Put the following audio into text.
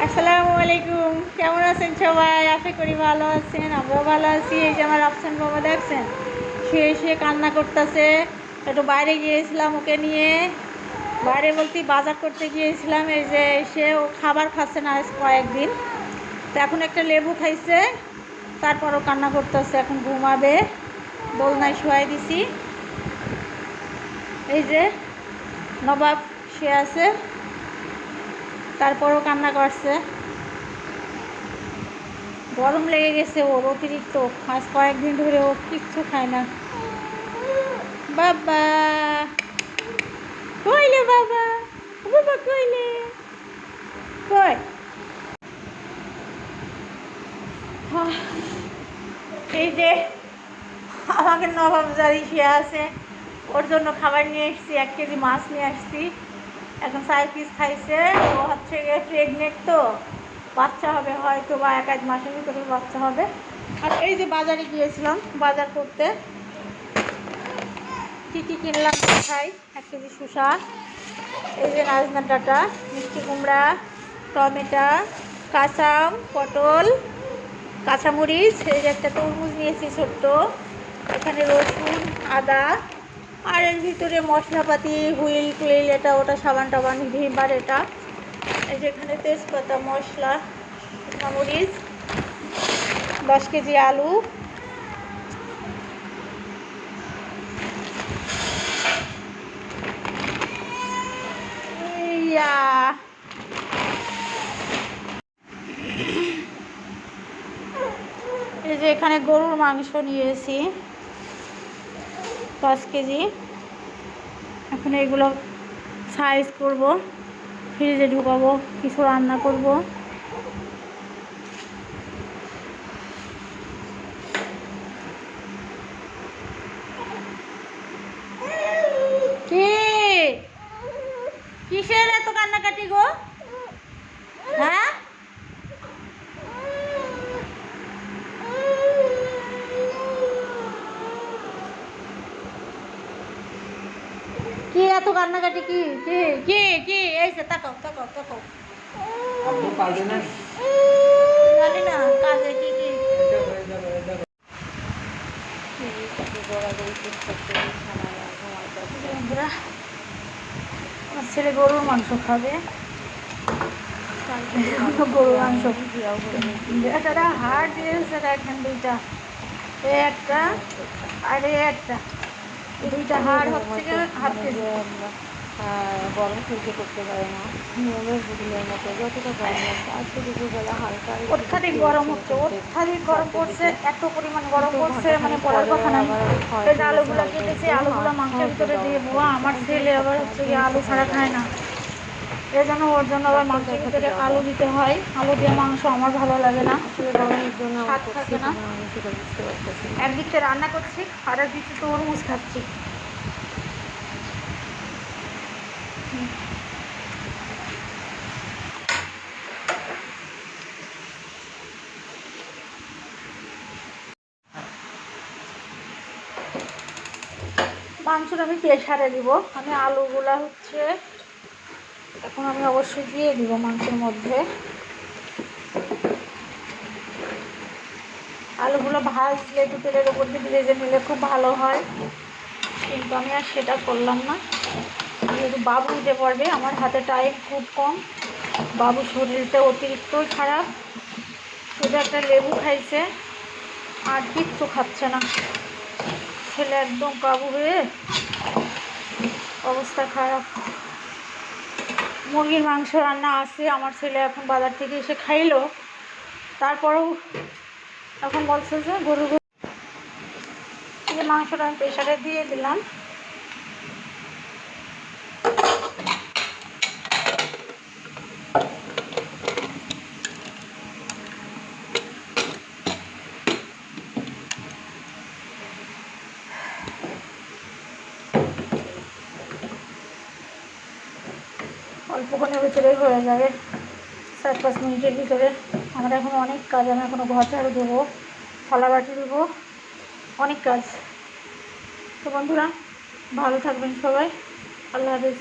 আসসালামু আলাইকুম। কেমন আছেন সবাই? আশা করি ভালো আছেন, আমরাও ভালো আছি। এই যে আমার আফসান বাবা দেখছেন শুয়ে শুয়ে কান্না করতেছে। একটু বাইরে গিয়েছিলাম ওকে নিয়ে, বাইরে বলতে বাজার করতে গিয়েছিলাম। এই যে সে ও খাবার খাচ্ছে না আজ কয়েকদিন, তো এখন একটা লেবু খাইছে, তারপরও কান্না করতেছে। এখন ঘুমাবে, দোলনায় শুয়াই দিছি। এই যে নবাব শুয়ে আছে, তারপরও কান্না করছে। গরম লেগে গেছে ওর অতিরিক্ত, আজ কয়েকদিন ধরে ও কিচ্ছু খায় না। বাবা কইলে, বাবা বাবা কইলে কই। এই যে আমাকে নবাব জারি শুয়ে আছে, ওর জন্য খাবার নিয়ে এসেছি, 1 কেজি মাছ নিয়ে আসছি। এখন 4 পিস খাইছে। ও হচ্ছে গিয়ে প্রেগনেন্ট, তো বাচ্চা হবে হয়তো বা 1-1 মাসের ভিতরে বাচ্চা হবে। আর এই যে বাজারে গিয়েছিলাম বাজার করতে, কী কী কিনলাম খাই। 1 কেজি শসা, এই যে নাজনা ডাঁটা, মিষ্টি কুমড়া, টমেটো, কাঁচা আম, পটল, কাঁচামরিচ, এই যে একটা তরমুজ নিয়েছি ছোট্ট, এখানে রসুন, আদা, আর এর ভিতরে মশলাপাতি হুইল টুইল এটা ওটা সাবান টাবান ভিমবার এটা। এই যে এখানে তেজপাতা, মশলা, মরিচ, 10 কেজি আলু, এই যে এখানে গরুর মাংস নিয়েছি 5 কেজি। এখন এগুলো সাইজ করব, ফ্রিজে ঢুকাবো, কিছু রান্না করব। কি কিসের এত কান্নাকাটি গো? হ্যাঁ, কি এত কান্নাকাটি? কি কি কি কি এই যে তাকাও তাকাও তাকাও। জানি না কাজে কি কি। আমার ছেলে গরুর মাংস খাবে, গরুর মাংস একটা হাড় দিয়েছে দেখেন, 2টা, একটা আর একটা, 2টা হাড় হচ্ছে হাত কেজি। গরম সহ্য করতে পারে না, নিয়মের বুঝলের মতো যতটা গরম হচ্ছে আজকে দুপুরবেলা হালকা অত্যাধিক গরম হচ্ছে, অত্যাধিক গরম পড়ছে, এত পরিমাণ গরম পড়ছে মানে বলার কথা না। এই যে আলুগুলো কেটেছি, আলুগুলো মাংসের ভিতরে দিয়ে বোয়া। আমার ছেলে আবার হচ্ছে গিয়ে আলু ছাড়া খায় না, এই জন্য ওর জন্য আবার মাংসের ভিতরে আলু দিতে হয়। আলু দিয়ে মাংস আমার ভালো লাগে না, গরমের জন্য স্বাদ থাকে না। আমি সেটা বুঝতে পারতেছি। একদিক থেকে রান্না করছি আর একদিক থেকে তরমুজ খাচ্ছি। মাংসটা আমি প্রেসারে দিব। আমি আলুগুলা হচ্ছে এখন আমি অবশ্যই দিয়ে দিব মাংসের মধ্যে। আলুগুলো ভাজলে একটু তেলের উপর দিয়ে ভেজে নিলে খুব ভালো হয়, কিন্তু আমি আর সেটা করলাম না। যেহেতু বাবু উঠে পড়বে, আমার হাতে টাইম খুব কম, বাবু শরীরটা অতিরিক্তই খারাপ, শুধু একটা লেবু খাইছে আর কিচ্ছু খাচ্ছে না। ছেলে একদম কাবু হয়ে অবস্থা খারাপ। মুরগির মাংস রান্না আছে, আমার ছেলে এখন বাজার থেকে এসে খাইলো, তারপরেও এখন বলছে যে গরু মাংসটা আমি প্রেসারে দিয়ে দিলাম। অল্পক্ষণের ভিতরেই হয়ে যাবে, 4-5 মিনিটের ভিতরে। আমার এখন অনেক কাজ, আমি এখনও ঘর ঝাড়ু দেবো, থালা বাটি দেবো, অনেক কাজ। তো বন্ধুরা ভালো থাকবেন সবাই, আল্লাহ হাফেজ।